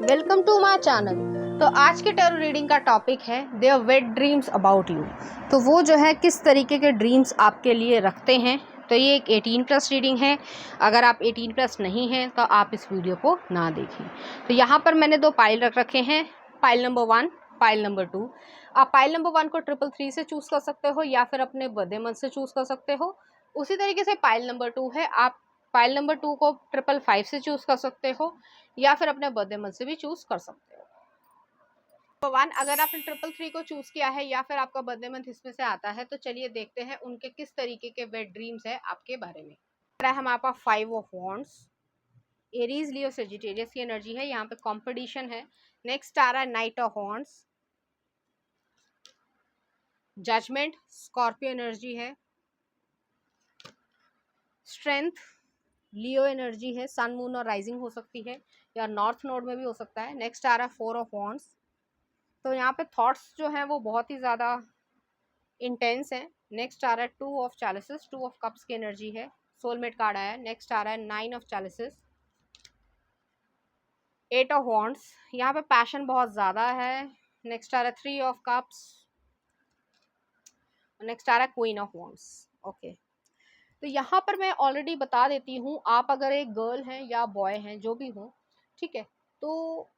Welcome to my channel. तो आज के टैरो रीडिंग का टॉपिक है their wet dreams about you. तो वो जो है किस तरीके के ड्रीम्स आपके लिए रखते हैं। तो ये एक 18+ रीडिंग है। अगर आप 18+ नहीं हैं तो आप इस वीडियो को ना देखें। तो यहाँ पर मैंने 2 पाइल रख रखे हैं, पाइल नंबर 1, पाइल नंबर 2। आप पाइल नंबर 1 को 333 से चूज़ कर सकते हो या फिर अपने बर्थडे मंथ से चूज़ कर सकते हो। उसी तरीके से पाइल नंबर 2 है, आप पाइल नंबर 2 को 555 से चूज़ कर सकते हो या फिर अपने बर्थडे मंथ से भी चूज कर सकते हो। तो 1 अगर आपने 333 को चूज किया है या फिर आपका बर्थडे मंथ इसमें से आता है, तो चलिए देखते हैं उनके किस तरीके के वेट ड्रीम्स है आपके बारे में। हमारे पास 5 of wands, Aries Leo Sagittarius की एनर्जी है, यहाँ पे कंपटीशन है। नेक्स्ट आ रहा है knight of wands, judgement, Scorpio energy है। स्ट्रेंथ, लियो एनर्जी है, सन मून और राइजिंग हो सकती है या नॉर्थ नोड में भी हो सकता है। नेक्स्ट आ रहा है 4 ऑफ वॉन्ड्स। तो यहाँ पे थॉट्स जो हैं वो बहुत ही ज़्यादा इंटेंस है। नेक्स्ट आ रहा है 2 ऑफ चैलिसेस, 2 ऑफ कप्स की एनर्जी है, सोलमेट कार्ड आया है। नेक्स्ट आ रहा है 9 ऑफ चैलिसेस, 8 ऑफ वॉन्ड्स, यहाँ पे पैशन बहुत ज़्यादा है। नेक्स्ट आ रहा है 3 ऑफ कप्स, नेक्स्ट आ रहा है क्वीन ऑफ वॉन्ड्स। ओके, तो यहाँ पर मैं ऑलरेडी बता देती हूँ, आप अगर एक गर्ल हैं या बॉय हैं जो भी हो, ठीक है, तो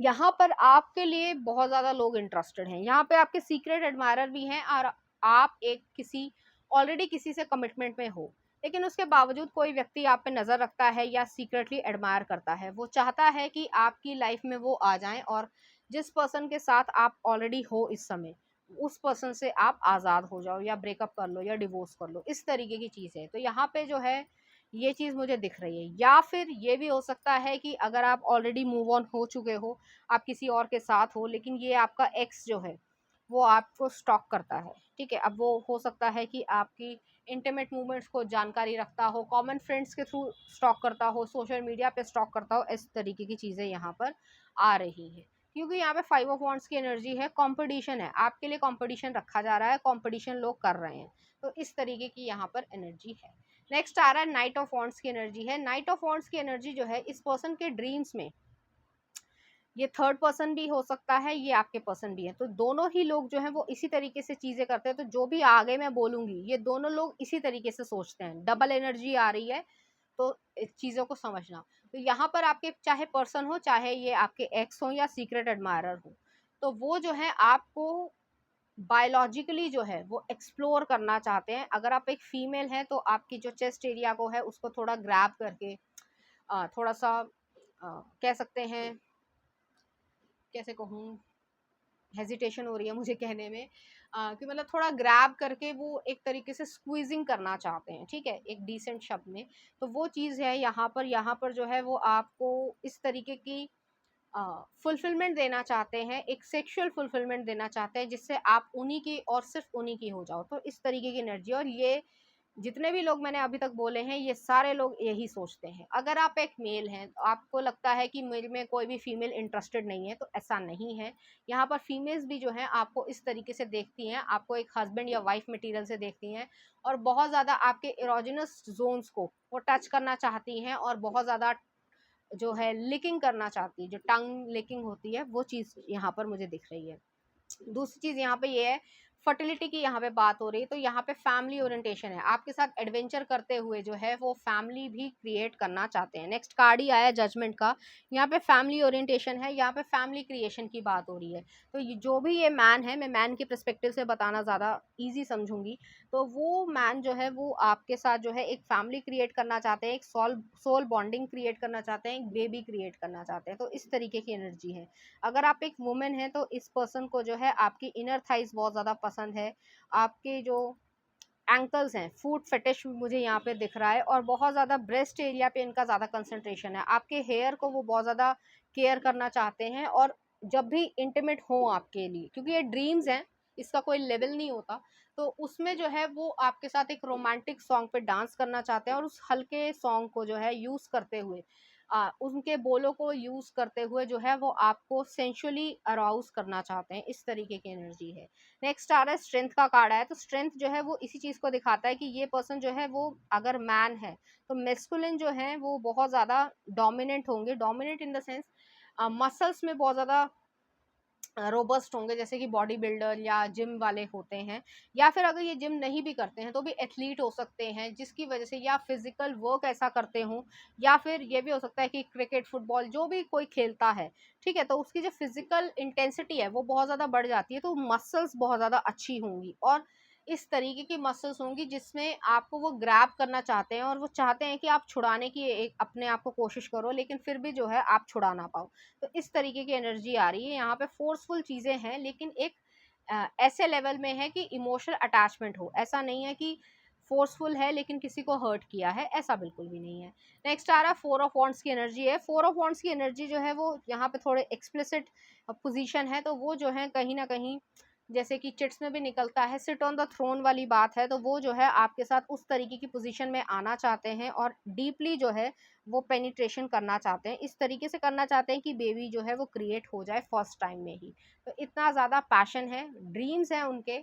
यहाँ पर आपके लिए बहुत ज़्यादा लोग इंटरेस्टेड हैं। यहाँ पे आपके सीक्रेट एडमायरर भी हैं और आप एक किसी ऑलरेडी किसी से कमिटमेंट में हो, लेकिन उसके बावजूद कोई व्यक्ति आप पे नज़र रखता है या सीक्रेटली एडमायर करता है। वो चाहता है कि आपकी लाइफ में वो आ जाएं और जिस पर्सन के साथ आप ऑलरेडी हो इस समय, उस पर्सन से आप आज़ाद हो जाओ या ब्रेकअप कर लो या डिवोर्स कर लो, इस तरीके की चीज़ है। तो यहाँ पे जो है ये चीज़ मुझे दिख रही है। या फिर ये भी हो सकता है कि अगर आप ऑलरेडी मूव ऑन हो चुके हो, आप किसी और के साथ हो, लेकिन ये आपका एक्स जो है वो आपको स्टॉक करता है, ठीक है। अब वो हो सकता है कि आपकी इंटीमेट मूवमेंट्स को जानकारी रखता हो, कॉमन फ्रेंड्स के थ्रू स्टॉक करता हो, सोशल मीडिया पे स्टॉक करता हो, इस तरीके की चीज़ें यहाँ पर आ रही है। क्योंकि यहाँ पे 5 ऑफ वॉन्ड्स की एनर्जी है, कंपटीशन है, आपके लिए कंपटीशन रखा जा रहा है, कंपटीशन लोग कर रहे हैं, तो इस तरीके की यहाँ पर एनर्जी है। नेक्स्ट आ रहा है नाइट ऑफ वॉन्ड्स की एनर्जी है। नाइट ऑफ वॉन्ड्स की एनर्जी जो है इस पर्सन के ड्रीम्स में, ये थर्ड पर्सन भी हो सकता है, ये आपके पर्सन भी है, तो दोनों ही लोग जो हैं वो इसी तरीके से चीज़ें करते हैं। तो जो भी आगे मैं बोलूँगी ये दोनों लोग इसी तरीके से सोचते हैं, डबल एनर्जी आ रही है, तो इस चीज़ों को समझना। तो यहाँ पर आपके चाहे पर्सन हो, चाहे ये आपके एक्स हो या सीक्रेट एडमायरर हो, तो वो जो है आपको बायोलॉजिकली जो है वो एक्सप्लोर करना चाहते हैं। अगर आप एक फीमेल हैं तो आपकी जो चेस्ट एरिया को है उसको थोड़ा ग्रैब करके थोड़ा सा कह सकते हैं, कैसे कहूँ, हेजिटेशन हो रही है मुझे कहने में, कि मतलब थोड़ा ग्रैब करके वो एक तरीके से स्क्वीजिंग करना चाहते हैं, ठीक है, एक डिसेंट शब्द में। तो वो चीज़ है यहाँ पर जो है वो आपको इस तरीके की फुलफिलमेंट देना चाहते हैं, एक सेक्सुअल फुलफिलमेंट देना चाहते हैं जिससे आप उन्हीं की और सिर्फ उन्हीं की हो जाओ। तो इस तरीके की एनर्जी, और ये जितने भी लोग मैंने अभी तक बोले हैं ये सारे लोग यही सोचते हैं। अगर आप एक मेल हैं तो आपको लगता है कि मेल में कोई भी फीमेल इंटरेस्टेड नहीं है, तो ऐसा नहीं है। यहाँ पर फीमेल्स भी जो हैं आपको इस तरीके से देखती हैं, आपको एक हस्बैंड या वाइफ मटेरियल से देखती हैं, और बहुत ज़्यादा आपके इरोजिनस जोन्स को वो टच करना चाहती हैं, और बहुत ज़्यादा जो है लिकिंग करना चाहती है, जो टंग लिकिंग होती है, वो चीज़ यहाँ पर मुझे दिख रही है। दूसरी चीज़ यहाँ पे ये है, फर्टिलिटी की यहाँ पे बात हो रही है, तो यहाँ पे फैमिली ओरिएंटेशन है, आपके साथ एडवेंचर करते हुए जो है वो फैमिली भी क्रिएट करना चाहते हैं। नेक्स्ट कार्ड ही आया जजमेंट का, यहाँ पे फैमिली ओरिएंटेशन है, यहाँ पे फैमिली क्रिएशन की बात हो रही है। तो जो भी ये मैन है, मैं मैन के परस्पेक्टिव से बताना ज़्यादा ईजी समझूंगी। तो वो मैन जो है वो आपके साथ जो है एक फैमिली क्रिएट करना चाहते हैं, एक सोल बॉन्डिंग क्रिएट करना चाहते हैं, एक बेबी क्रिएट करना चाहते हैं। तो इस तरीके की एनर्जी है। अगर आप एक वुमेन हैं तो इस पर्सन को जो है आपकी इनर थाइज बहुत ज़्यादा पसंद है, आपके जो एंकल्स हैं, फूट फेटिश मुझे यहाँ पे दिख रहा है, और बहुत ज़्यादा ब्रेस्ट एरिया पे इनका ज़्यादा कंसंट्रेशन है। आपके हेयर को वो बहुत ज़्यादा केयर करना चाहते हैं, और जब भी इंटीमेट हो आपके लिए, क्योंकि ये ड्रीम्स हैं, इसका कोई लेवल नहीं होता, तो उसमें जो है वो आपके साथ एक रोमांटिक सॉन्ग पे डांस करना चाहते हैं, और उस हल्के सॉन्ग को जो है यूज़ करते हुए, उनके बोलों को यूज़ करते हुए जो है वो आपको सेंशुअली अराउज करना चाहते हैं। इस तरीके की एनर्जी है। नेक्स्ट आ रहा है स्ट्रेंथ का कार्ड आया, तो स्ट्रेंथ जो है वो इसी चीज़ को दिखाता है कि ये पर्सन जो है वो अगर मैन है तो मेस्कुलिन जो है वो बहुत ज़्यादा डोमिनेंट होंगे, dominant in the sense muscles में बहुत ज़्यादा रोबस्ट होंगे, जैसे कि बॉडी बिल्डर या जिम वाले होते हैं, या फिर अगर ये जिम नहीं भी करते हैं तो भी एथलीट हो सकते हैं, जिसकी वजह से या फिजिकल वर्क ऐसा करते हों, या फिर ये भी हो सकता है कि क्रिकेट फुटबॉल जो भी कोई खेलता है, ठीक है, तो उसकी जो फिजिकल इंटेंसिटी है वो बहुत ज़्यादा बढ़ जाती है, तो मसल्स बहुत ज़्यादा अच्छी होंगी, और इस तरीके की मसल्स होंगी जिसमें आपको वो ग्रैब करना चाहते हैं, और वो चाहते हैं कि आप छुड़ाने की एक अपने आप को कोशिश करो, लेकिन फिर भी जो है आप छुड़ा ना पाओ। तो इस तरीके की एनर्जी आ रही है यहाँ पे। फोर्सफुल चीज़ें हैं, लेकिन एक ऐसे लेवल में है कि इमोशनल अटैचमेंट हो, ऐसा नहीं है कि फोर्सफुल है लेकिन किसी को हर्ट किया है, ऐसा बिल्कुल भी नहीं है। नेक्स्ट आ रहा है 4 ऑफ वॉन्ड्स की एनर्जी है। 4 ऑफ वॉन्ड्स की एनर्जी जो है वो यहाँ पे थोड़े एक्सप्लिसिट पोजीशन है, तो वो जो है कहीं ना कहीं, जैसे कि चिट्स में भी निकलता है, सिट ऑन द थ्रोन वाली बात है, तो वो जो है आपके साथ उस तरीके की पोजीशन में आना चाहते हैं, और डीपली जो है वो पेनिट्रेशन करना चाहते हैं, इस तरीके से करना चाहते हैं कि बेबी जो है वो क्रिएट हो जाए फर्स्ट टाइम में ही। तो इतना ज़्यादा पैशन है, ड्रीम्स हैं उनके,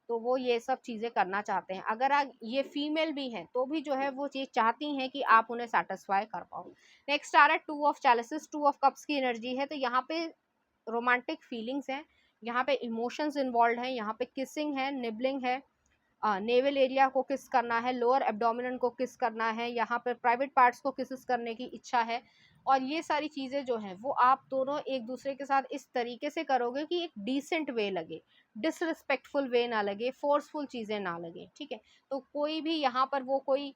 तो वो ये सब चीज़ें करना चाहते हैं। अगर आप ये फीमेल भी हैं तो भी जो है वो चीज़ चाहती हैं कि आप उन्हें सेटिस्फाई कर पाओ। नेक्स्ट आ रहा है 2 ऑफ चैलिसेस। 2 ऑफ कप्स की एनर्जी है, तो यहाँ पे रोमांटिक फीलिंग्स हैं, यहाँ पे इमोशंस इन्वॉल्व हैं, यहाँ पे किसिंग है, निबलिंग है, नेवल एरिया को किस करना है, लोअर एब्डोमिनन को किस करना है, यहाँ पर प्राइवेट पार्ट्स को किस करने की इच्छा है, और ये सारी चीज़ें जो हैं वो आप दोनों एक दूसरे के साथ इस तरीके से करोगे कि एक डिसेंट वे लगे, डिसरिस्पेक्टफुल वे ना लगे, फोर्सफुल चीज़ें ना लगे, ठीक है। तो कोई भी यहाँ पर वो कोई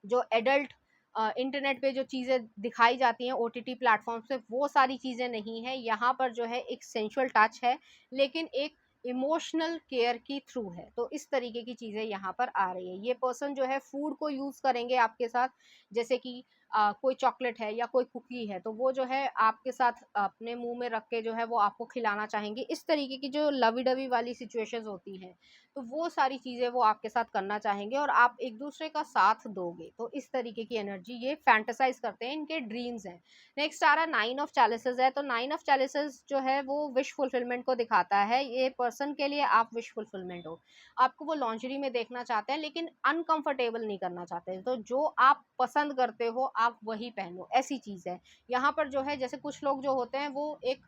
जो एडल्ट इंटरनेट पे जो चीज़ें दिखाई जाती हैं ओटीटी प्लेटफॉर्म पे, वो सारी चीज़ें नहीं है यहाँ पर, जो है एक सेंशुअल टच है, लेकिन एक इमोशनल केयर की थ्रू है। तो इस तरीके की चीज़ें यहाँ पर आ रही है। ये पर्सन जो है फूड को यूज़ करेंगे आपके साथ, जैसे कि कोई चॉकलेट है या कोई कुकी है, तो वो जो है आपके साथ अपने मुंह में रख के जो है वो आपको खिलाना चाहेंगे। इस तरीके की जो लवी डवी वाली सिचुएशंस होती हैं, तो वो सारी चीज़ें वो आपके साथ करना चाहेंगे, और आप एक दूसरे का साथ दोगे। तो इस तरीके की एनर्जी ये फैंटेसाइज करते हैं, इनके ड्रीम्स हैं। नेक्स्ट आ रहा 9 ऑफ चैलिसेस है, तो 9 ऑफ चैलिसेस जो है वो विश फुलफिलमेंट को दिखाता है। ये पर्सन के लिए आप विश फुलफिलमेंट हो, आपको वो लॉन्जरी में देखना चाहते हैं, लेकिन अनकंफर्टेबल नहीं करना चाहते, तो जो आप पसंद करते हो आप वही पहनो, ऐसी चीज़ है यहाँ पर। जो है जैसे कुछ लोग जो होते हैं वो एक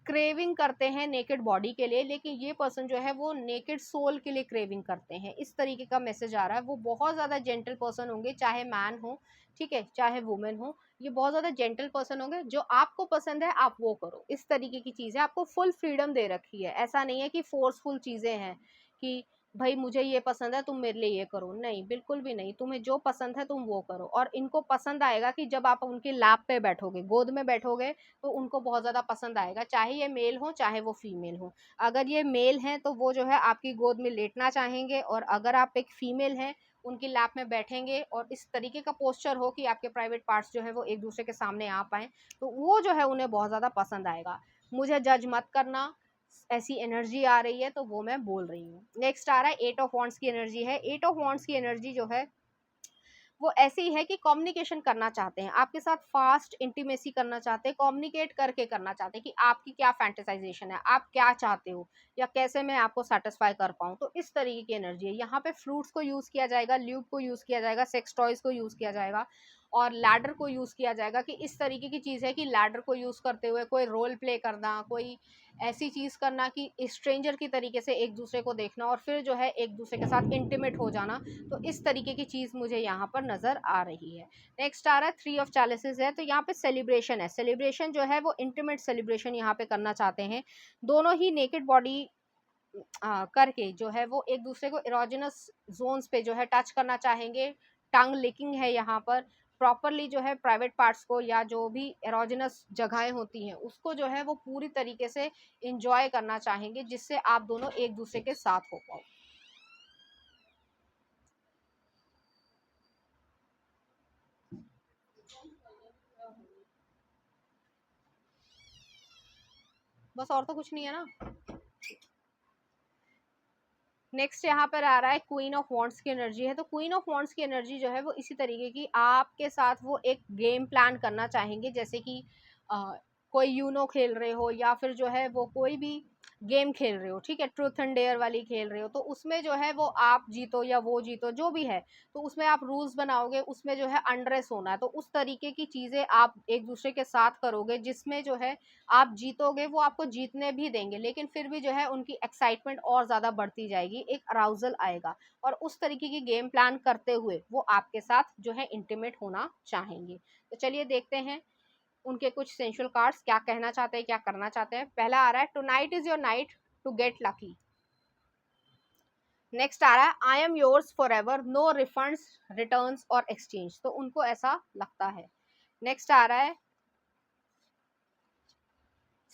क्रेविंग करते हैं नेकेड बॉडी के लिए, लेकिन ये पर्सन जो है वो नेकेड सोल के लिए क्रेविंग करते हैं, इस तरीके का मैसेज आ रहा है। वो बहुत ज़्यादा जेंटल पर्सन होंगे, चाहे मैन हो, ठीक है, चाहे वुमेन हो, ये बहुत ज़्यादा जेंटल पर्सन होंगे। जो आपको पसंद है आप वो करो, इस तरीके की चीज़ है। आपको फुल फ्रीडम दे रखी है, ऐसा नहीं है कि फोर्सफुल चीज़ें हैं कि भाई मुझे ये पसंद है तुम मेरे लिए ये करो, नहीं, बिल्कुल भी नहीं। तुम्हें जो पसंद है तुम वो करो, और इनको पसंद आएगा कि जब आप उनके लैप पे बैठोगे, गोद में बैठोगे, तो उनको बहुत ज़्यादा पसंद आएगा, चाहे ये मेल हो चाहे वो फीमेल हो। अगर ये मेल हैं तो वो जो है आपकी गोद में लेटना चाहेंगे, और अगर आप एक फीमेल हैं उनकी लैप में बैठेंगे, और इस तरीके का पोस्चर हो कि आपके प्राइवेट पार्ट्स जो है वो एक दूसरे के सामने आ पाएँ, तो वो जो है उन्हें बहुत ज़्यादा पसंद आएगा। मुझे जज मत करना, ऐसी एनर्जी आ रही है तो वो मैं बोल रही हूँ। नेक्स्ट आ रहा है 8 ऑफ वॉन्ड्स की एनर्जी है। 8 ऑफ वॉन्ड्स की एनर्जी जो है वो ऐसे ही है कि कम्युनिकेशन करना चाहते हैं आपके साथ, फास्ट इंटीमेसी करना चाहते हैं, कम्युनिकेट करके करना चाहते हैं कि आपकी क्या फैंटेसाइजेशन है, आप क्या चाहते हो, या कैसे मैं आपको सेटिस्फाई कर पाऊँ। तो इस तरीके की एनर्जी है यहाँ पे। फ्रूट्स को यूज़ किया जाएगा, ल्यूब को यूज़ किया जाएगा, सेक्स टॉयज को यूज़ किया जाएगा, और लैडर को यूज़ किया जाएगा, कि इस तरीके की चीज़ है कि लैडर को यूज़ करते हुए कोई रोल प्ले करना, कोई ऐसी चीज़ करना कि स्ट्रेंजर की तरीके से एक दूसरे को देखना, और फिर जो है एक दूसरे के साथ इंटीमेट हो जाना। तो इस तरीके की चीज़ मुझे यहाँ पर नज़र आ रही है। नेक्स्ट आ रहा है 3 ऑफ चैलिसेस है, तो यहाँ पे सेलिब्रेशन है। सेलिब्रेशन जो है वो इंटीमेट सेलिब्रेशन यहाँ पे करना चाहते हैं। दोनों ही नेकेड बॉडी करके जो है वो एक दूसरे को इरोजिनस जोन्स पे जो है टच करना चाहेंगे। टंग लिकिंग है यहाँ पर। प्रॉपरली जो है प्राइवेट पार्ट्स को, या जो भी एरोजिनस जगहें होती हैं उसको जो है वो पूरी तरीके से इंजॉय करना चाहेंगे, जिससे आप दोनों एक दूसरे के साथ हो पाओ। बस, और तो कुछ नहीं है ना। नेक्स्ट यहाँ पर आ रहा है क्वीन ऑफ वॉन्ड्स की एनर्जी है, तो क्वीन ऑफ वॉन्ड्स की एनर्जी जो है वो इसी तरीके की आपके साथ वो एक गेम प्लान करना चाहेंगे, जैसे कि कोई यूनो खेल रहे हो, या फिर जो है वो कोई भी गेम खेल रहे हो, ठीक है, ट्रूथ एंड डेयर वाली खेल रहे हो, तो उसमें जो है वो आप जीतो या वो जीतो जो भी है, तो उसमें आप रूल्स बनाओगे, उसमें जो है अनरेस होना है, तो उस तरीके की चीजें आप एक दूसरे के साथ करोगे जिसमें जो है आप जीतोगे, वो आपको जीतने भी देंगे, लेकिन फिर भी जो है उनकी एक्साइटमेंट और ज्यादा बढ़ती जाएगी, एक अराउजल आएगा, और उस तरीके की गेम प्लान करते हुए वो आपके साथ जो है इंटीमेट होना चाहेंगे। तो चलिए देखते हैं उनके कुछ सेंशुअल कार्ड्स क्या कहना चाहते हैं, क्या करना चाहते हैं। पहला आ रहा है, tonight is your night to get lucky. Next आ रहा है, I am yours forever, no refunds returns और एक्सचेंज, तो उनको ऐसा लगता है। नेक्स्ट आ रहा है,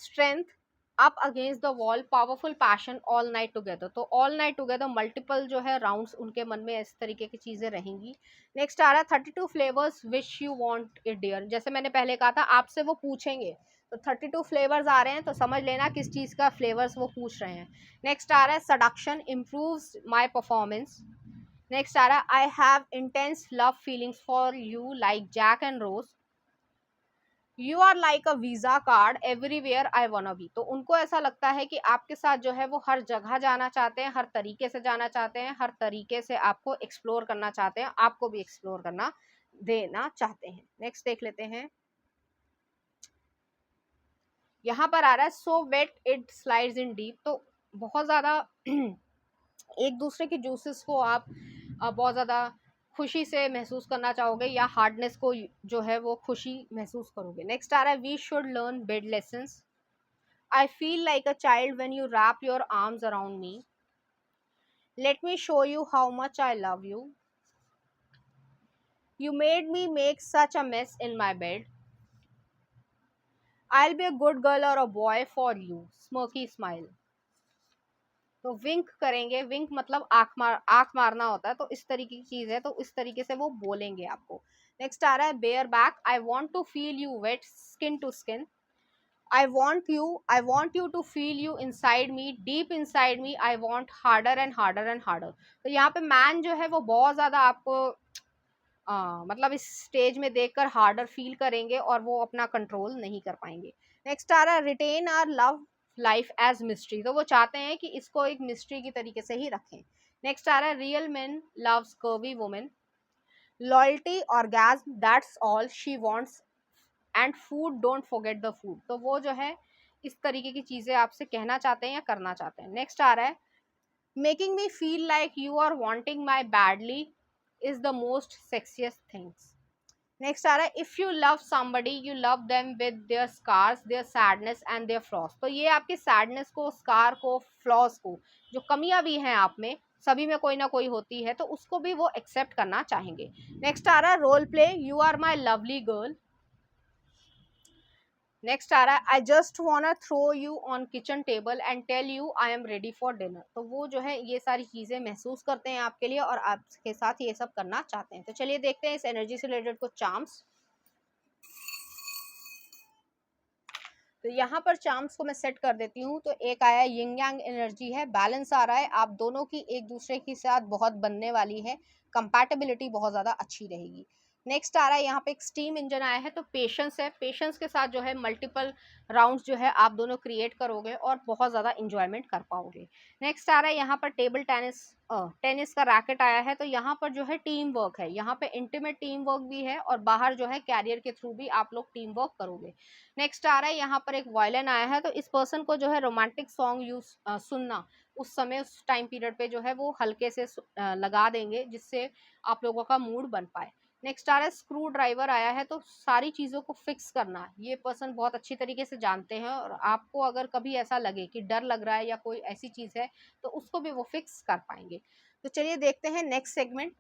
strength up against the wall, powerful passion, all night together, तो ऑल नाइट टुगेदर मल्टीपल जो है राउंड्स उनके मन में इस तरीके की चीजें रहेंगी। नेक्स्ट आ रहा है, 32 flavours wish you want it dear, जैसे मैंने पहले कहा था आपसे वो पूछेंगे, तो 32 फ्लेवर्स आ रहे हैं, तो समझ लेना किस चीज का फ्लेवर्स वो पूछ रहे हैं। नेक्स्ट आ रहा है, seduction improves my performance. Next आ रहा है, I have intense love feelings for you like Jack and Rose, you are like a Visa card everywhere I wanna be, तो उनको ऐसा लगता है कि आपके साथ जो है वो हर जगह जाना चाहते हैं, हर तरीके से जाना चाहते हैं, हर तरीके से आपको एक्सप्लोर करना चाहते हैं, आपको भी एक्सप्लोर करना देना चाहते हैं। नेक्स्ट देख लेते हैं, यहाँ पर आ रहा है, so wet it slides in deep, तो बहुत ज्यादा एक दूसरे के जूसेस को आप बहुत ज़्यादा खुशी से महसूस करना चाहोगे, या हार्डनेस को जो है वो खुशी महसूस करोगे। नेक्स्ट आ रहा है, we should learn bad lessons, I feel like a child when you wrap your arms around me, let me show you how much I love you made me make such a mess in my bed, I be a good girl और a boy for you, smoky smile, तो wink करेंगे, विंक मतलब आंख मारना होता है, तो इस तरीके की चीज है, तो इस तरीके से वो बोलेंगे आपको। नेक्स्ट आ रहा है, bare back, I want to feel you wet skin to skin, I want you to feel you inside me, deep inside me, I want harder and harder and harder, तो यहाँ पे मैन जो है वो बहुत ज्यादा आपको मतलब इस स्टेज में देखकर हार्डर फील करेंगे और वो अपना कंट्रोल नहीं कर पाएंगे। नेक्स्ट आ रहा है, retain our love life as mystery, तो वो चाहते हैं कि इसको एक मिस्ट्री की तरीके से ही रखें। नेक्स्ट आ रहा है, real man loves curvy women, loyalty orgasm that's all she wants, and food don't forget the food, तो वो जो है इस तरीके की चीजें आपसे कहना चाहते हैं या करना चाहते हैं। नेक्स्ट आ रहा है, making me feel like you are wanting my badly is the most sexiest things. Next आ रहा है, if you love somebody you love them with their scars, their sadness and their flaws, तो ये आपके sadness को, scar को, floss को, जो कमियां भी हैं आप में, सभी में कोई ना कोई होती है, तो उसको भी वो एक्सेप्ट करना चाहेंगे। नेक्स्ट आ रहा है, role play, you are my lovely girl. Next आ रहा है, I just wanna throw you on kitchen table and tell you I am ready for dinner, तो वो जो है ये सारी चीजें महसूस करते हैं आपके लिए और आपके साथ ये सब करना चाहते हैं। तो चलिए देखते हैं इस एनर्जी से रिलेटेड कुछ चार्म्स। तो यहाँ पर चार्म्स को मैं सेट कर देती हूँ। तो एक आया, यिंग यांग एनर्जी है, बैलेंस आ रहा है, आप दोनों की एक दूसरे के साथ बहुत बनने वाली है, कंपैटिबिलिटी बहुत ज़्यादा अच्छी रहेगी। नेक्स्ट आ रहा है, यहाँ पे एक स्टीम इंजन आया है, तो पेशेंस है, पेशेंस के साथ जो है मल्टीपल राउंड्स जो है आप दोनों क्रिएट करोगे और बहुत ज़्यादा इंजॉयमेंट कर पाओगे। नेक्स्ट आ रहा है, यहाँ पर टेबल टेनिस, टेनिस का रैकेट आया है, तो यहाँ पर जो है टीम वर्क है, यहाँ पे इंटीमेट टीम वर्क भी है और बाहर जो है कैरियर के थ्रू भी आप लोग टीम वर्क करोगे। नेक्स्ट आ रहा है, यहाँ पर एक वायलिन आया है, तो इस पर्सन को जो है रोमांटिक सॉन्ग सुनना उस समय, उस टाइम पीरियड पे जो है वो हल्के से लगा देंगे जिससे आप लोगों का मूड बन पाए। नेक्स्ट आ रहा है, स्क्रू ड्राइवर आया है, तो सारी चीज़ों को फिक्स करना ये पर्सन बहुत अच्छी तरीके से जानते हैं, और आपको अगर कभी ऐसा लगे कि डर लग रहा है या कोई ऐसी चीज़ है तो उसको भी वो फिक्स कर पाएंगे। तो चलिए देखते हैं नेक्स्ट सेगमेंट।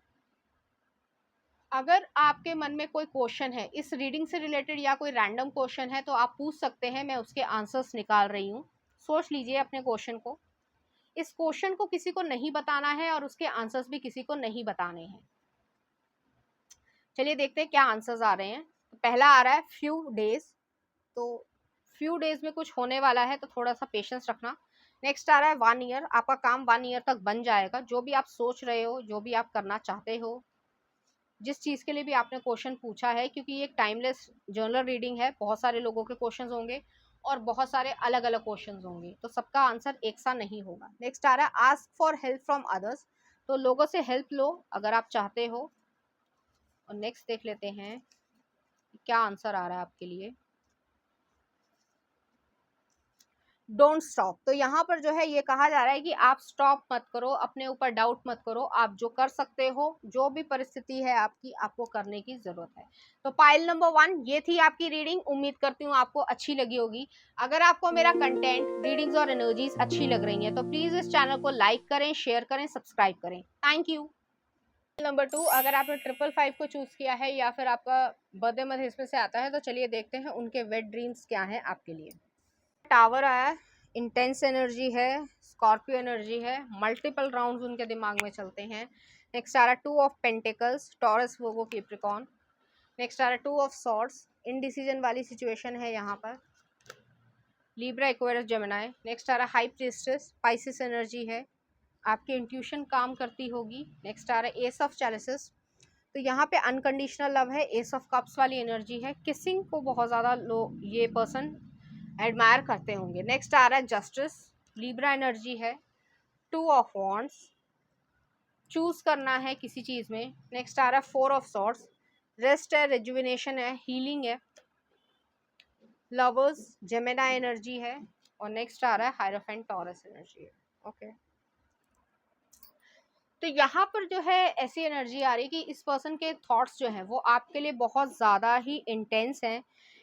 अगर आपके मन में कोई क्वेश्चन है इस रीडिंग से रिलेटेड या कोई रैंडम क्वेश्चन है तो आप पूछ सकते हैं, मैं उसके आंसर्स निकाल रही हूँ। सोच लीजिए अपने क्वेश्चन को। इस क्वेश्चन को किसी को नहीं बताना है और उसके आंसर्स भी किसी को नहीं बताने हैं। चलिए देखते हैं क्या आंसर्स आ रहे हैं। तो पहला आ रहा है फ्यू डेज, तो फ्यू डेज में कुछ होने वाला है, तो थोड़ा सा पेशेंस रखना। नेक्स्ट आ रहा है 1 ईयर, आपका काम 1 ईयर तक बन जाएगा, जो भी आप सोच रहे हो, जो भी आप करना चाहते हो, जिस चीज़ के लिए भी आपने क्वेश्चन पूछा है, क्योंकि ये एक टाइमलेस जर्नल रीडिंग है, बहुत सारे लोगों के क्वेश्चंस होंगे और बहुत सारे अलग अलग क्वेश्चंस होंगे, तो सबका आंसर एक सा नहीं होगा। नेक्स्ट आ रहा है ask for help from others, तो लोगों से हेल्प लो अगर आप चाहते हो। और नेक्स्ट देख लेते हैं क्या आंसर आ रहा है आपके लिए। डोंट स्टॉप, तो यहाँ पर जो है ये कहा जा रहा है कि आप स्टॉप मत करो, अपने ऊपर डाउट मत करो, आप जो कर सकते हो, जो भी परिस्थिति है आपकी, आपको करने की जरूरत है। तो पाइल नंबर 1 ये थी आपकी रीडिंग, उम्मीद करती हूँ आपको अच्छी लगी होगी। अगर आपको मेरा कंटेंट, रीडिंग्स और एनर्जीज अच्छी लग रही है तो प्लीज इस चैनल को लाइक करें, शेयर करें, सब्सक्राइब करें। Thank you. नंबर 2, अगर आपने 555 को चूज किया है या फिर आपका बर्थडे मंथ इसमें से आता है, तो चलिए देखते हैं उनके वेट ड्रीम्स क्या हैं आपके लिए। टावर आया, इंटेंस एनर्जी है, स्कॉर्पियो एनर्जी है, मल्टीपल राउंड्स उनके दिमाग में चलते हैं। नेक्स्ट आ रहा 2 of pentacles, Taurus, Virgo, Capricorn. Next आ रहा 2 ऑफ सॉर्ड्स, इनडिसीजन वाली सिचुएशन है यहाँ पर, लिब्रा, एक्वेरियस, जेमिनी। नेक्स्ट आ रहा हाई प्रीस्टेस, स्पाइसिस एनर्जी है, आपकी इंट्यूशन काम करती होगी। नेक्स्ट आ रहा है एस ऑफ चैलिसेस, तो यहाँ पे अनकंडीशनल लव है, एस ऑफ कप्स वाली एनर्जी है, किसिंग को बहुत ज़्यादा लोग ये पर्सन एडमायर करते होंगे। नेक्स्ट आ रहा है जस्टिस, लिब्रा एनर्जी है, 2 ऑफ वॉन्ड्स, चूज करना है किसी चीज़ में। नेक्स्ट आ रहा है 4 ऑफ सॉर्ड्स, रेस्ट है, रिजुविनेशन है, हीलिंग है, लवर्स, जेमिनी एनर्जी है। और नेक्स्ट आ रहा है हायरोफेंट, टॉरस एनर्जी है। ओके, तो यहाँ पर जो है ऐसी एनर्जी आ रही है कि इस पर्सन के थॉट्स जो हैं वो आपके लिए बहुत ज़्यादा ही इंटेंस हैं।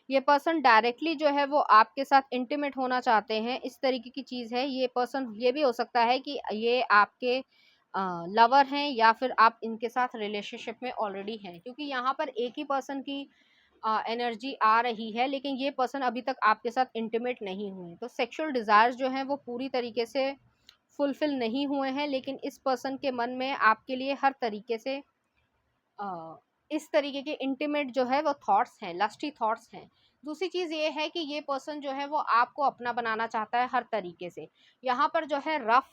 ये पर्सन डायरेक्टली जो है वो आपके साथ इंटीमेट होना चाहते हैं, इस तरीके की चीज़ है। ये पर्सन, ये भी हो सकता है कि ये आपके लवर हैं या फिर आप इनके साथ रिलेशनशिप में ऑलरेडी हैं, क्योंकि यहाँ पर एक ही पर्सन की एनर्जी आ रही है, लेकिन ये पर्सन अभी तक आपके साथ इंटीमेट नहीं हुए। तो सेक्सुअल डिज़ायर्स जो हैं वो पूरी तरीके से फुलफिल नहीं हुए हैं, लेकिन इस पर्सन के मन में आपके लिए हर तरीके से इस तरीके के इंटीमेट जो है वो थॉट्स हैं, लस्टी थॉट्स हैं। दूसरी चीज़ ये है कि ये पर्सन जो है वो आपको अपना बनाना चाहता है हर तरीके से। यहाँ पर जो है रफ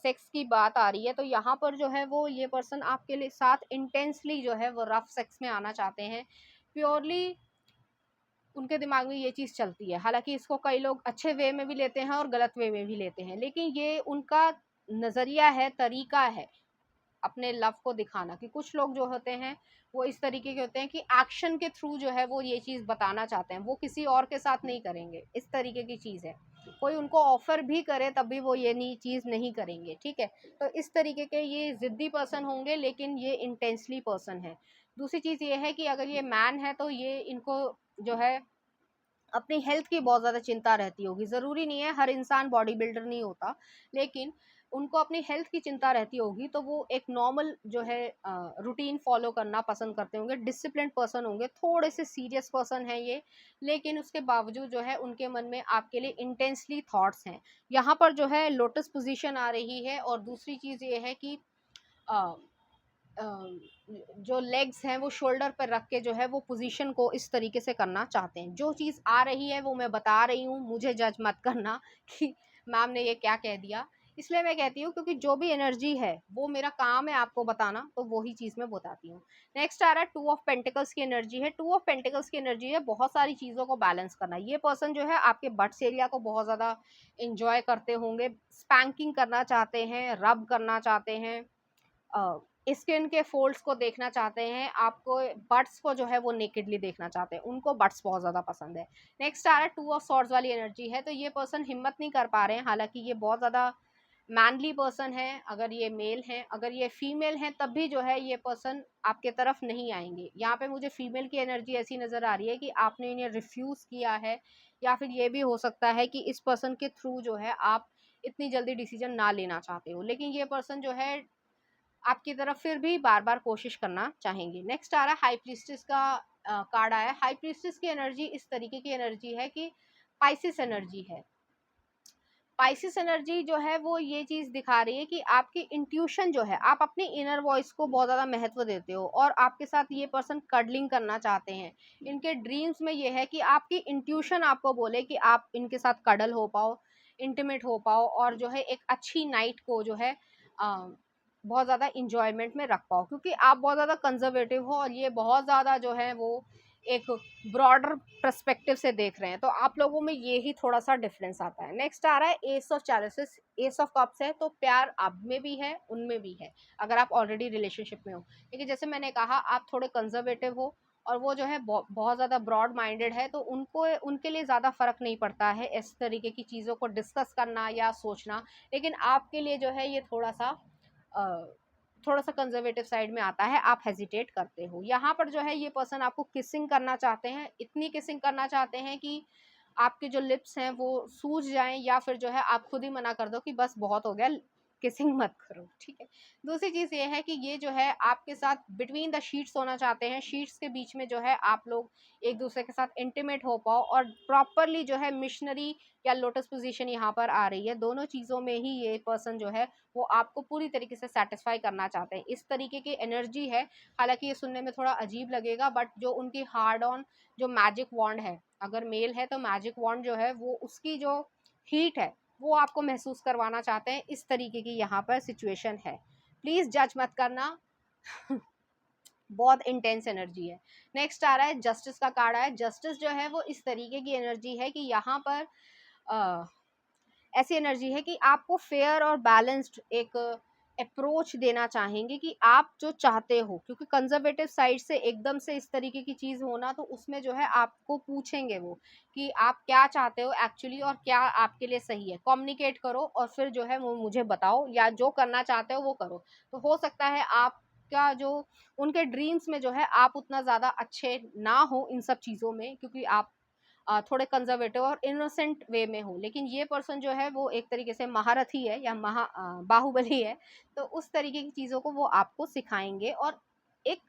सेक्स की बात आ रही है, तो यहाँ पर जो है वो ये पर्सन आपके लिए साथ इंटेंसली जो है वो रफ सेक्स में आना चाहते हैं। प्योरली उनके दिमाग में ये चीज़ चलती है। हालांकि इसको कई लोग अच्छे वे में भी लेते हैं और गलत वे में भी लेते हैं, लेकिन ये उनका नज़रिया है, तरीका है अपने लव को दिखाना। कि कुछ लोग जो होते हैं वो इस तरीके के होते हैं कि एक्शन के थ्रू जो है वो ये चीज़ बताना चाहते हैं, वो किसी और के साथ नहीं करेंगे, इस तरीके की चीज़ है। कोई उनको ऑफर भी करे तब भी वो ये नहीं चीज़ नहीं करेंगे, ठीक है। तो इस तरीके के ये ज़िद्दी पर्सन होंगे, लेकिन ये इंटेंसली पर्सन है। दूसरी चीज़ ये है कि अगर ये मैन है तो ये इनको जो है अपनी हेल्थ की बहुत ज़्यादा चिंता रहती होगी। ज़रूरी नहीं है हर इंसान बॉडी बिल्डर नहीं होता, लेकिन उनको अपनी हेल्थ की चिंता रहती होगी, तो वो एक नॉर्मल जो है रूटीन फॉलो करना पसंद करते होंगे, डिसिप्लिन पर्सन होंगे, थोड़े से सीरियस पर्सन हैं ये, लेकिन उसके बावजूद जो है उनके मन में आपके लिए इंटेंसली थॉट्स हैं। यहाँ पर जो है लोटस पोजीशन आ रही है। और दूसरी चीज़ ये है कि जो लेग्स हैं वो शोल्डर पर रख के जो है वो पोजीशन को इस तरीके से करना चाहते हैं। जो चीज़ आ रही है वो मैं बता रही हूँ, मुझे जज मत करना कि मैम ने ये क्या कह दिया। इसलिए मैं कहती हूँ क्योंकि जो भी एनर्जी है वो मेरा काम है आपको बताना, तो वही चीज़ मैं बताती हूँ। नेक्स्ट आ रहा है 2 ऑफ पेंटिकल्स की एनर्जी है। 2 ऑफ पेंटिकल्स की एनर्जी है बहुत सारी चीज़ों को बैलेंस करना। ये पर्सन जो है आपके बट्स एरिया को बहुत ज़्यादा इंजॉय करते होंगे, स्पैंकिंग करना चाहते हैं, रब करना चाहते हैं, स्किन के फोल्ड्स को देखना चाहते हैं, आपको बट्स को जो है वो नेकेडली देखना चाहते हैं, उनको बट्स बहुत ज़्यादा पसंद है। नेक्स्ट आ रहा है 2 ऑफ सॉर्ड्स वाली एनर्जी है। तो ये पर्सन हिम्मत नहीं कर पा रहे हैं, हालांकि ये बहुत ज़्यादा मैनली पर्सन है। अगर ये मेल हैं, अगर ये फीमेल हैं, तब भी जो है ये पर्सन आपके तरफ नहीं आएंगे। यहाँ पे मुझे फीमेल की एनर्जी ऐसी नज़र आ रही है कि आपने इन्हें रिफ्यूज़ किया है, या फिर ये भी हो सकता है कि इस पर्सन के थ्रू जो है आप इतनी जल्दी डिसीजन ना लेना चाहते हो, लेकिन ये पर्सन जो है आपकी तरफ फिर भी बार बार कोशिश करना चाहेंगे। नेक्स्ट आ रहा है हाई प्रीस्टेस का कार्ड आया है। हाई प्रीस्टेस की एनर्जी इस तरीके की एनर्जी है कि पाइसिस एनर्जी है। पाइसिस एनर्जी जो है वो ये चीज़ दिखा रही है कि आपकी इंट्यूशन जो है, आप अपनी इनर वॉइस को बहुत ज़्यादा महत्व देते हो, और आपके साथ ये पर्सन कडलिंग करना चाहते हैं। इनके ड्रीम्स में ये है कि आपकी इंट्यूशन आपको बोले कि आप इनके साथ कडल हो पाओ, इंटीमेट हो पाओ, और जो है एक अच्छी नाइट को जो है बहुत ज़्यादा इंजॉयमेंट में रख पाओ, क्योंकि आप बहुत ज़्यादा कंजर्वेटिव हो और ये बहुत ज़्यादा जो है वो एक ब्रॉडर पर्सपेक्टिव से देख रहे हैं, तो आप लोगों में ये ही थोड़ा सा डिफरेंस आता है। नेक्स्ट आ रहा है ace of chalices. Ace of cups है, तो प्यार आप में भी है, उनमें भी है, अगर आप ऑलरेडी रिलेशनशिप में हो। लेकिन जैसे मैंने कहा, आप थोड़े कंजर्वेटिव हो और वो जो है बहुत ज़्यादा ब्रॉड माइंडेड है, तो उनको उनके लिए ज़्यादा फर्क नहीं पड़ता है इस तरीके की चीज़ों को डिस्कस करना या सोचना। लेकिन आपके लिए जो है ये थोड़ा सा कंजर्वेटिव साइड में आता है, आप हेजिटेट करते हो। यहाँ पर जो है ये पर्सन आपको किसिंग करना चाहते हैं, इतनी किसिंग करना चाहते हैं कि आपके जो लिप्स हैं वो सूज जाएं, या फिर जो है आप खुद ही मना कर दो कि बस बहुत हो गया, किसिंग मत करो, ठीक है। दूसरी चीज़ ये है कि ये जो है आपके साथ बिटवीन द शीट्स होना चाहते हैं, शीट्स के बीच में जो है आप लोग एक दूसरे के साथ इंटीमेट हो पाओ, और प्रॉपरली जो है मिशनरी या लोटस पोजीशन यहाँ पर आ रही है, दोनों चीज़ों में ही ये पर्सन जो है वो आपको पूरी तरीके से सेटिस्फाई करना चाहते हैं, इस तरीके की एनर्जी है। हालांकि ये सुनने में थोड़ा अजीब लगेगा, बट जो उनकी हार्ड ऑन जो मैजिक वॉन्ड है, अगर मेल है तो मैजिक वॉन्ड जो है वो उसकी जो हीट है वो आपको महसूस करवाना चाहते हैं, इस तरीके की यहाँ पर सिचुएशन है। प्लीज जज मत करना। बहुत इंटेंस एनर्जी है। नेक्स्ट आ रहा है जस्टिस का कार्ड है। जस्टिस जो है वो इस तरीके की एनर्जी है कि यहाँ पर ऐसी एनर्जी है कि आपको फेयर और बैलेंस्ड एक अप्रोच देना चाहेंगे कि आप जो चाहते हो, क्योंकि कंजर्वेटिव साइड से एकदम से इस तरीके की चीज़ होना, तो उसमें जो है आपको पूछेंगे वो कि आप क्या चाहते हो एक्चुअली और क्या आपके लिए सही है। कम्युनिकेट करो और फिर जो है वो मुझे बताओ, या जो करना चाहते हो वो करो। तो हो सकता है आपका जो उनके ड्रीम्स में जो है आप उतना ज़्यादा अच्छे ना हो इन सब चीज़ों में, क्योंकि आप थोड़े कंजर्वेटिव और इनोसेंट वे में हो। लेकिन ये पर्सन जो है वो एक तरीके से महारथी है या बाहुबली है, तो उस तरीके की चीज़ों को वो आपको सिखाएंगे, और एक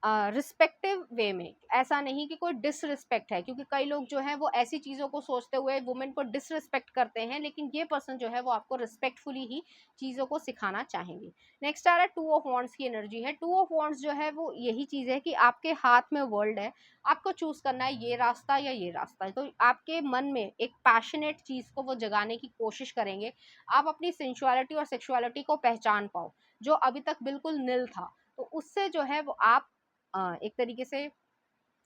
रिस्पेक्टिव वे में। ऐसा नहीं कि कोई डिसरिस्पेक्ट है, क्योंकि कई लोग जो है वो ऐसी चीज़ों को सोचते हुए वुमेन को डिसरिस्पेक्ट करते हैं, लेकिन ये पर्सन जो है वो आपको रिस्पेक्टफुली ही चीज़ों को सिखाना चाहेंगे। नेक्स्ट आ रहा है टू ऑफ वॉन्ड्स की एनर्जी है। टू ऑफ वॉन्ड्स जो है वो यही चीज़ है कि आपके हाथ में वर्ल्ड है, आपको चूज करना है ये रास्ता या ये रास्ता है। तो आपके मन में एक पैशनेट चीज को वो जगाने की कोशिश करेंगे, आप अपनी सेंसुअलिटी और सेक्सुअलिटी को पहचान पाओ, जो अभी तक बिल्कुल नील था। तो उससे जो है वो आप एक तरीके से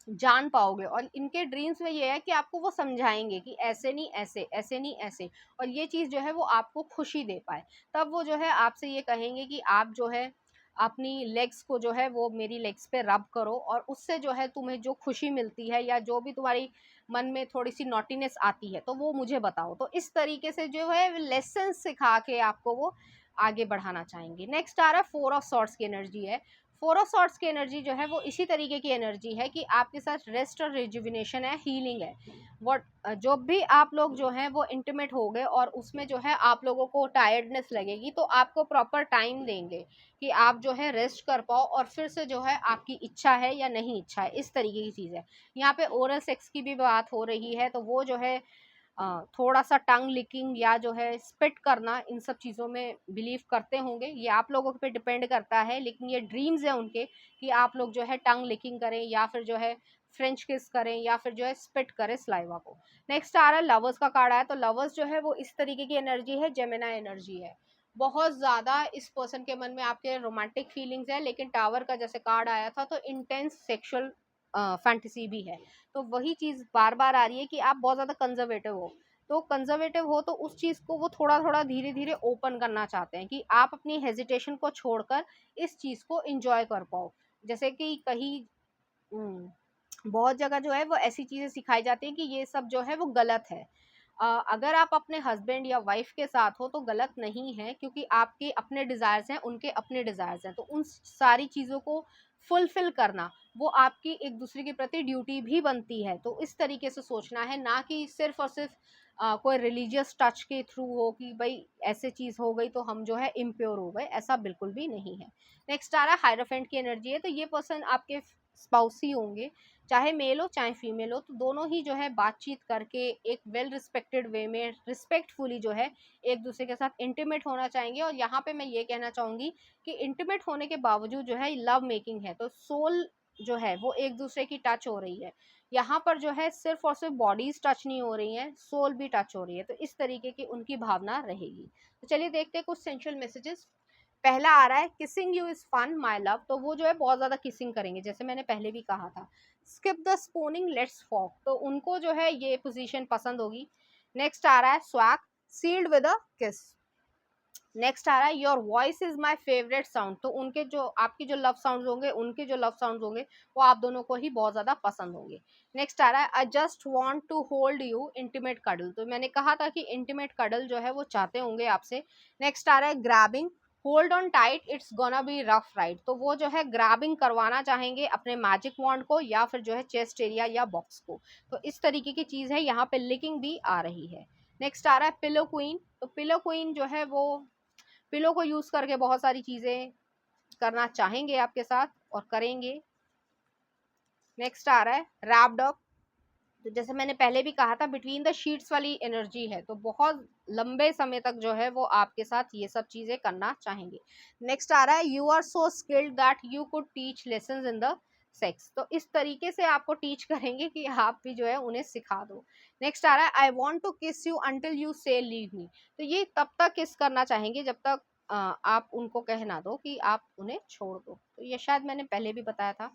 जान पाओगे, और इनके ड्रीम्स में ये है कि आपको वो समझाएंगे कि ऐसे नहीं ऐसे, ऐसे नहीं ऐसे, और ये चीज़ जो है वो आपको खुशी दे पाए। तब वो जो है आपसे ये कहेंगे कि आप जो है अपनी लेग्स को जो है वो मेरी लेग्स पे रब करो, और उससे जो है तुम्हें जो खुशी मिलती है या जो भी तुम्हारी मन में थोड़ी सी नॉटीनेस आती है तो वो मुझे बताओ। तो इस तरीके से जो है लेसन सिखा के आपको वो आगे बढ़ाना चाहेंगे। नेक्स्ट आ रहा है फोर ऑफ सॉर्ड्स की एनर्जी है। फोर ऑफ सॉर्ड्स की एनर्जी जो है वो इसी तरीके की एनर्जी है कि आपके साथ रेस्ट और रिजुविनेशन है, हीलिंग है। वट जो भी आप लोग जो है वो इंटीमेट हो गए और उसमें जो है आप लोगों को टायर्डनेस लगेगी, तो आपको प्रॉपर टाइम देंगे कि आप जो है रेस्ट कर पाओ, और फिर से जो है आपकी इच्छा है या नहीं इच्छा है, इस तरीके की चीज़ है। यहाँ पे ओरल सेक्स की भी बात हो रही है, तो वो जो है थोड़ा सा टंग लिकिंग या जो है स्पिट करना, इन सब चीज़ों में बिलीव करते होंगे। ये आप लोगों पे डिपेंड करता है, लेकिन ये ड्रीम्स है उनके कि आप लोग जो है टंग लिकिंग करें, या फिर जो है फ्रेंच किस करें, या फिर जो है स्पिट करें सलाइवा को। नेक्स्ट आ रहा है लवर्स का कार्ड आया। तो लवर्स जो है वो इस तरीके की एनर्जी है, जेमिनी एनर्जी है। बहुत ज़्यादा इस पर्सन के मन में आपके रोमांटिक फीलिंग्स है, लेकिन टावर का जैसे कार्ड आया था तो इंटेंस सेक्सुअल फैंटेसी भी है। तो वही चीज़ बार बार आ रही है कि आप बहुत ज़्यादा कंजर्वेटिव हो। तो कंजर्वेटिव हो तो उस चीज़ को वो थोड़ा थोड़ा धीरे धीरे ओपन करना चाहते हैं कि आप अपनी हेजिटेशन को छोड़कर इस चीज़ को इंजॉय कर पाओ। जैसे कि कहीं बहुत जगह जो है वो ऐसी चीज़ें सिखाई जाती हैं कि ये सब जो है वो गलत है। अगर आप अपने हस्बैंड या वाइफ के साथ हो तो गलत नहीं है, क्योंकि आपके अपने डिज़ायर्स हैं, उनके अपने डिज़ायर्स हैं, तो उन सारी चीज़ों को फुलफिल करना वो आपकी एक दूसरे के प्रति ड्यूटी भी बनती है। तो इस तरीके से सोचना है, ना कि सिर्फ और सिर्फ कोई रिलीजियस टच के थ्रू हो कि भाई ऐसे चीज़ हो गई तो हम जो है इम्प्योर हो गए, ऐसा बिल्कुल भी नहीं है। नेक्स्ट आ रहा है हायरोफेंट की एनर्जी है। तो ये पर्सन आपके स्पाउस ही होंगे, चाहे मेल हो चाहे फीमेल हो, तो दोनों ही जो है बातचीत करके एक वेल रिस्पेक्टेड वे में रिस्पेक्टफुली जो है एक दूसरे के साथ इंटीमेट होना चाहेंगे। और यहाँ पे मैं ये कहना चाहूँगी कि इंटीमेट होने के बावजूद जो है लव मेकिंग है, तो सोल जो है वो एक दूसरे की टच हो रही है। यहाँ पर जो है सिर्फ और सिर्फ बॉडीज टच नहीं हो रही हैं, सोल भी टच हो रही है। तो इस तरीके की उनकी भावना रहेगी। तो चलिए देखते हैं कुछ सेंशुअल मैसेजेस। पहला आ रहा है kissing you is fun my love, तो वो जो है बहुत ज्यादा किसिंग करेंगे, जैसे मैंने पहले भी कहा था। Skip the spooning let's fuck, तो उनको जो है ये पोजीशन पसंद होगी। नेक्स्ट आ रहा है स्वैग सील्ड विद अ किस। नेक्स्ट आ रहा है your voice is my favourite sound, तो उनके जो आपकी जो लव साउंड होंगे, उनके जो लव साउंड होंगे वो आप दोनों को ही बहुत ज्यादा पसंद होंगे। नेक्स्ट आ रहा है I just want to hold you intimate cuddle, तो मैंने कहा था कि इंटीमेट कडल जो है वो चाहते होंगे आपसे। नेक्स्ट आ रहा है grabbing hold on tight it's gonna be rough ride, तो वो जो है ग्रैबिंग करवाना चाहेंगे अपने मैजिक वॉन्ड को या फिर जो है चेस्ट एरिया या बॉक्स को, तो इस तरीके की चीज है। यहाँ पे लिकिंग भी आ रही है। नेक्स्ट आ रहा है पिलो क्वीन, तो पिलो क्वीन जो है वो पिलो को यूज करके बहुत सारी चीजें करना चाहेंगे आपके साथ और करेंगे। नेक्स्ट आ रहा है रैप्ड अप, तो जैसे मैंने पहले भी कहा था बिटवीन द शीट्स वाली एनर्जी है, तो बहुत लंबे समय तक जो है वो आपके साथ ये सब चीजें करना चाहेंगे। नेक्स्ट आ रहा है you are so skilled that you could teach lessons in the sex, तो इस तरीके से आपको टीच करेंगे कि आप भी जो है उन्हें सिखा दो। नेक्स्ट आ रहा है आई वॉन्ट टू किस यू अंटिल यू से लीव मी, तो ये तब तक किस करना चाहेंगे जब तक आप उनको कहना दो कि आप उन्हें छोड़ दो, तो ये शायद मैंने पहले भी बताया था।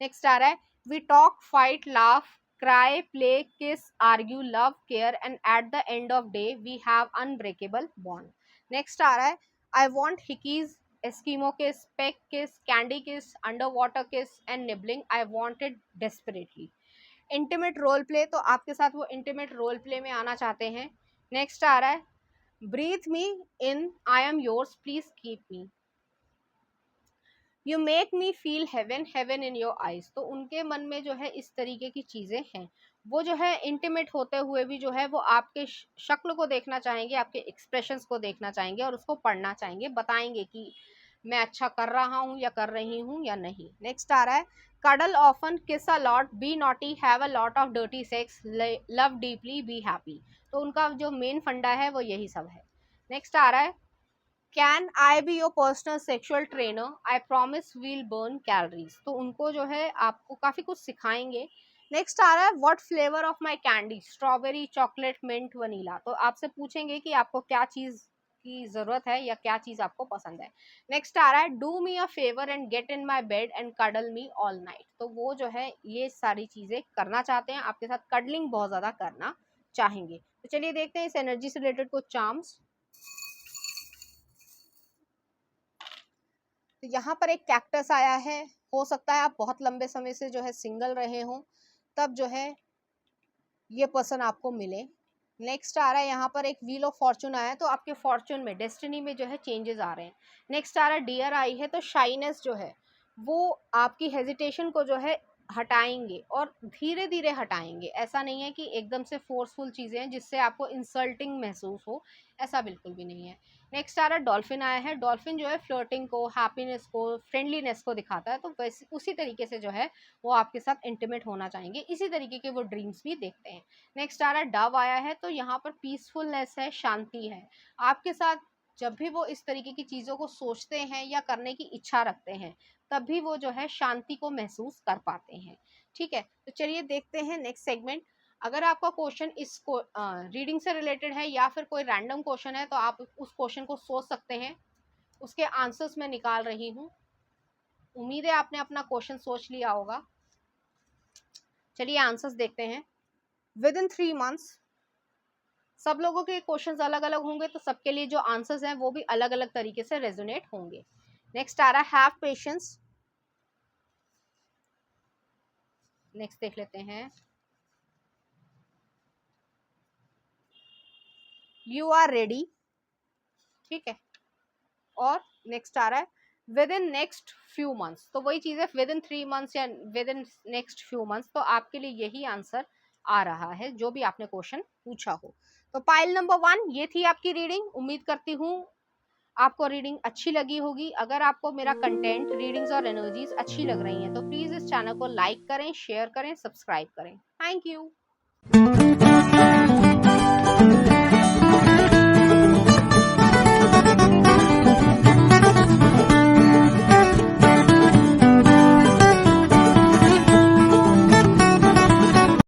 नेक्स्ट आ रहा है we talk fight laugh cry, play, kiss, argue, love, care, and at the end of day we have unbreakable bond. Next आ रहा है I want hickeys, Eskimo kiss, peck kiss, candy kiss, underwater kiss and nibbling. I want it desperately. Intimate role play, तो आपके साथ वो intimate role play में आना चाहते हैं। Next आ रहा है breathe me in, I am yours, please keep me. You make me feel heaven heaven in your eyes, तो उनके मन में जो है इस तरीके की चीजें हैं। वो जो है इंटीमेट होते हुए भी जो है वो आपके शक्ल को देखना चाहेंगे, आपके एक्सप्रेशंस को देखना चाहेंगे और उसको पढ़ना चाहेंगे, बताएंगे कि मैं अच्छा कर रहा हूँ या कर रही हूँ या नहीं। नेक्स्ट आ रहा है cuddle often kiss a lot be naughty have a lot of dirty sex love deeply be happy, तो उनका जो मेन फंडा है वो यही सब है। नेक्स्ट आ रहा है can I be your personal sexual trainer I promise we'll burn calories, तो उनको जो है आपको काफ़ी कुछ सिखाएंगे। नेक्स्ट आ रहा है what flavour of my candy strawberry chocolate mint vanilla, तो आपसे पूछेंगे कि आपको क्या चीज़ की ज़रूरत है या क्या चीज़ आपको पसंद है। नेक्स्ट आ रहा है do me a favour and get in my bed and cuddle me all night, तो वो जो है ये सारी चीज़ें करना चाहते हैं आपके साथ, कडलिंग बहुत ज़्यादा करना चाहेंगे। तो चलिए देखते हैं इस एनर्जी से रिलेटेड कुछ चार्म्स। तो यहाँ पर एक कैक्टस आया है, हो सकता है आप बहुत लंबे समय से जो है सिंगल रहे हों, तब जो है ये पर्सन आपको मिले। नेक्स्ट आ रहा है यहाँ पर एक व्हील ऑफ फॉर्चून आया है, तो आपके फॉर्चून में डेस्टिनी में जो है चेंजेस आ रहे हैं। नेक्स्ट आ रहा है डियर आई है, तो शाइनेस जो है वो आपकी हेजिटेशन को जो है हटाएंगे और धीरे धीरे हटाएंगे, ऐसा नहीं है कि एकदम से फोर्सफुल चीज़ें हैं जिससे आपको इंसल्टिंग महसूस हो, ऐसा बिल्कुल भी नहीं है। नेक्स्ट आ रहा है डॉल्फिन आया है, डॉल्फिन जो है फ्लर्टिंग को, हैप्पीनेस को, फ्रेंडलीनेस को दिखाता है, तो वैसे उसी तरीके से जो है वो आपके साथ इंटीमेट होना चाहेंगे, इसी तरीके के वो ड्रीम्स भी देखते हैं। नेक्स्ट आ रहा है डव आया है, तो यहाँ पर पीसफुलनेस है, शांति है। आपके साथ जब भी वो इस तरीके की चीज़ों को सोचते हैं या करने की इच्छा रखते हैं, तब भी वो जो है शांति को महसूस कर पाते हैं। ठीक है, तो चलिए देखते हैं नेक्स्ट सेगमेंट। अगर आपका क्वेश्चन इस रीडिंग से रिलेटेड है या फिर कोई रैंडम क्वेश्चन है, तो आप उस क्वेश्चन को सोच सकते हैं, उसके आंसर्स मैं निकाल रही हूँ। उम्मीद है आपने अपना क्वेश्चन सोच लिया होगा। चलिए आंसर्स देखते हैं। विद इन 3 months, सब लोगों के क्वेश्चंस अलग अलग होंगे, तो सबके लिए जो आंसर्स हैं वो भी अलग अलग तरीके से रेजोनेट होंगे। नेक्स्ट आ रहा है हैव पेशेंस। नेक्स्ट देख लेते हैं यू आर रेडी। ठीक है, और नेक्स्ट आ रहा है with in next few months, तो वही चीज़ है विद इन 3 months या with in next few months, तो आपके लिए यही आंसर आ रहा है जो भी आपने क्वेश्चन पूछा हो। तो पाइल नंबर 1 ये थी आपकी रीडिंग। उम्मीद करती हूँ आपको रीडिंग अच्छी लगी होगी। अगर आपको मेरा कंटेंट, रीडिंग्स और एनर्जीज अच्छी लग रही हैं, तो प्लीज़ इस चैनल को लाइक करें, शेयर करें, सब्सक्राइब करें। Thank you.